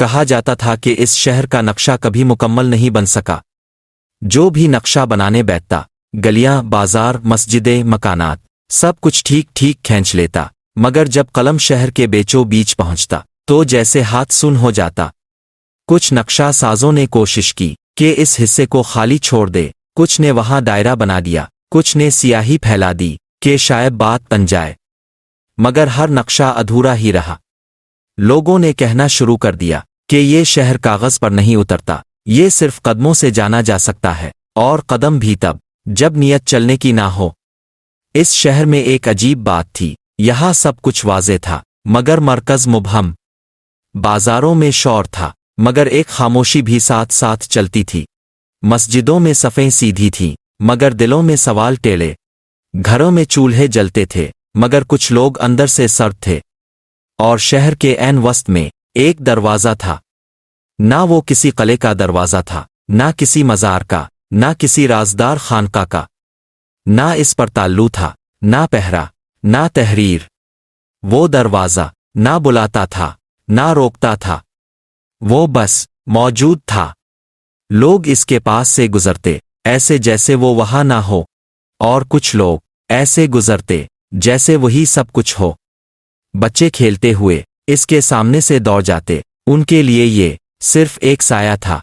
کہا جاتا تھا کہ اس شہر کا نقشہ کبھی مکمل نہیں بن سکا۔ جو بھی نقشہ بنانے بیٹھتا، گلیاں، بازار، مسجدیں، مکانات، سب کچھ ٹھیک ٹھیک کھینچ لیتا، مگر جب قلم شہر کے بیچوں بیچ پہنچتا تو جیسے ہاتھ سن ہو جاتا۔ کچھ نقشہ سازوں نے کوشش کی کہ اس حصے کو خالی چھوڑ دے، کچھ نے وہاں دائرہ بنا دیا، کچھ نے سیاہی پھیلا دی کہ شاید بات بن جائے، مگر ہر نقشہ ادھورا ہی رہا۔ لوگوں نے کہنا شروع کر دیا کہ یہ شہر کاغذ پر نہیں اترتا، یہ صرف قدموں سے جانا جا سکتا ہے، اور قدم بھی تب جب نیت چلنے کی نہ ہو۔ اس شہر میں ایک عجیب بات تھی، یہاں سب کچھ واضح تھا مگر مرکز مبہم۔ بازاروں میں شور تھا مگر ایک خاموشی بھی ساتھ ساتھ چلتی تھی۔ مسجدوں میں صفیں سیدھی تھیں مگر دلوں میں سوال ٹیڑے۔ گھروں میں چولہے جلتے تھے مگر کچھ لوگ اندر سے سرد تھے۔ اور شہر کے عین وسط میں ایک دروازہ تھا، نہ وہ کسی قلعے کا دروازہ تھا، نہ کسی مزار کا، نہ کسی رازدار خانقاہ کا، نہ اس پر تالو تھا، نہ پہرا، نہ تحریر۔ وہ دروازہ نہ بلاتا تھا، نہ روکتا تھا، وہ بس موجود تھا۔ لوگ اس کے پاس سے گزرتے ایسے جیسے وہ وہاں نہ ہو، اور کچھ لوگ ایسے گزرتے جیسے وہی سب کچھ ہو۔ بچے کھیلتے ہوئے اس کے سامنے سے دوڑ جاتے، ان کے لیے یہ صرف ایک سایہ تھا۔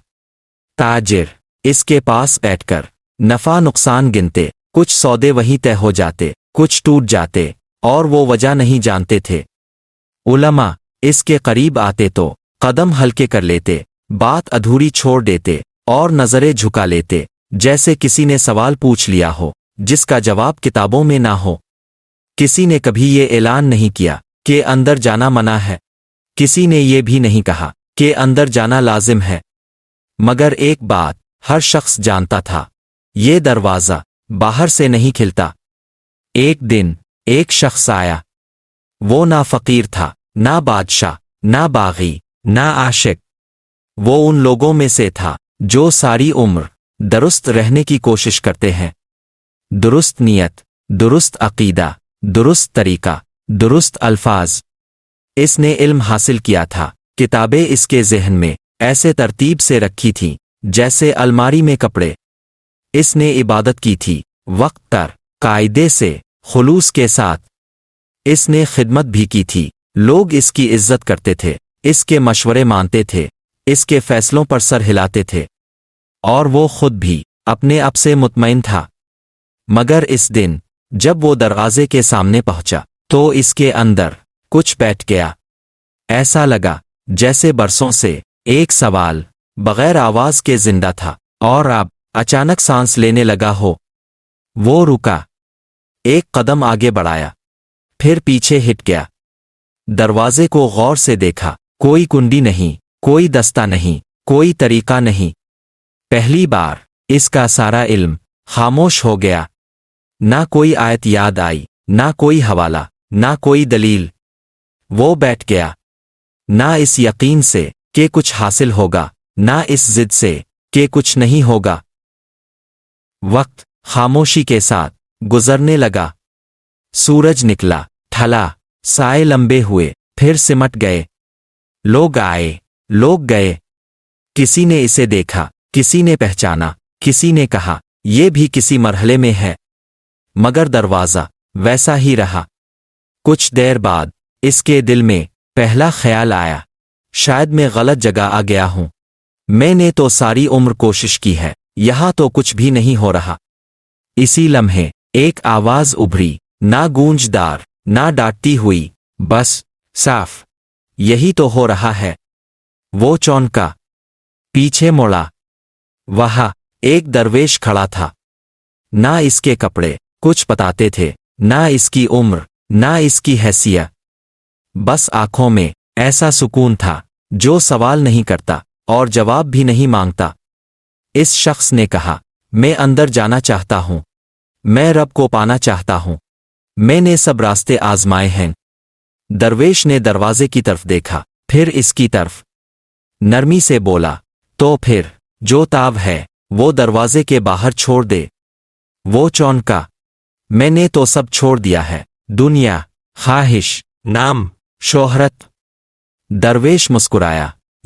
تاجر اس کے پاس بیٹھ کر نفع نقصان گنتے، کچھ سودے وہیں طے ہو جاتے، کچھ ٹوٹ جاتے، اور وہ وجہ نہیں جانتے تھے۔ علماء اس کے قریب آتے تو قدم ہلکے کر لیتے، بات ادھوری چھوڑ دیتے، اور نظریں جھکا لیتے جیسے کسی نے سوال پوچھ لیا ہو جس کا جواب کتابوں میں نہ ہو۔ کسی نے کبھی یہ اعلان نہیں کیا کہ اندر جانا منع ہے، کسی نے یہ بھی نہیں کہا کہ اندر جانا لازم ہے، مگر ایک بات ہر شخص جانتا تھا، یہ دروازہ باہر سے نہیں کھلتا۔ ایک دن ایک شخص آیا، وہ نہ فقیر تھا، نہ بادشاہ، نہ باغی، نہ عاشق، وہ ان لوگوں میں سے تھا جو ساری عمر درست رہنے کی کوشش کرتے ہیں۔ درست نیت، درست عقیدہ، درست طریقہ، درست الفاظ۔ اس نے علم حاصل کیا تھا، کتابیں اس کے ذہن میں ایسے ترتیب سے رکھی تھیں جیسے الماری میں کپڑے۔ اس نے عبادت کی تھی وقت پر، قاعدے سے، خلوص کے ساتھ۔ اس نے خدمت بھی کی تھی، لوگ اس کی عزت کرتے تھے، اس کے مشورے مانتے تھے، اس کے فیصلوں پر سر ہلاتے تھے، اور وہ خود بھی اپنے آپ سے مطمئن تھا۔ مگر اس دن جب وہ دروازے کے سامنے پہنچا تو اس کے اندر کچھ بیٹھ گیا۔ ایسا لگا جیسے برسوں سے ایک سوال بغیر آواز کے زندہ تھا، اور اب اچانک سانس لینے لگا ہو۔ وہ رکا، ایک قدم آگے بڑھایا، پھر پیچھے ہٹ گیا۔ دروازے کو غور سے دیکھا، کوئی کنڈی نہیں، کوئی دستہ نہیں، کوئی طریقہ نہیں۔ پہلی بار اس کا سارا علم خاموش ہو گیا، نہ کوئی آیت یاد آئی، نہ کوئی حوالہ، نہ کوئی دلیل۔ وہ بیٹھ گیا، نہ اس یقین سے کہ کچھ حاصل ہوگا، نہ اس ضد سے کہ کچھ نہیں ہوگا۔ وقت خاموشی کے ساتھ گزرنے لگا۔ سورج نکلا، ڈھلا، سائے لمبے ہوئے، پھر سمٹ گئے۔ لوگ آئے، لوگ گئے۔ کسی نے اسے دیکھا، کسی نے پہچانا، کسی نے کہا یہ بھی کسی مرحلے میں ہے، مگر دروازہ ویسا ہی رہا۔ کچھ دیر بعد اس کے دل میں پہلا خیال آیا، شاید میں غلط جگہ آ گیا ہوں، میں نے تو ساری عمر کوشش کی ہے، یہاں تو کچھ بھی نہیں ہو رہا۔ اسی لمحے ایک آواز ابھری، نہ گونجدار، نہ ڈانٹتی ہوئی، بس صاف، یہی تو ہو رہا ہے۔ وہ چونکا، پیچھے مڑا، وہاں ایک درویش کھڑا تھا۔ نہ اس کے کپڑے کچھ بتاتے تھے، نہ اس کی عمر، نہ اس کی حیثیت، بس آنکھوں میں ایسا سکون تھا جو سوال نہیں کرتا اور جواب بھی نہیں مانگتا۔ اس شخص نے کہا، میں اندر جانا چاہتا ہوں، میں رب کو پانا چاہتا ہوں، میں نے سب راستے آزمائے ہیں۔ درویش نے دروازے کی طرف دیکھا، پھر اس کی طرف، نرمی سے بولا، تو پھر جو تاب ہے وہ دروازے کے باہر چھوڑ دے۔ وہ چونکا، میں نے تو سب چھوڑ دیا ہے، دنیا، خواہش، نام، شہرت۔ درویش مسکرایا،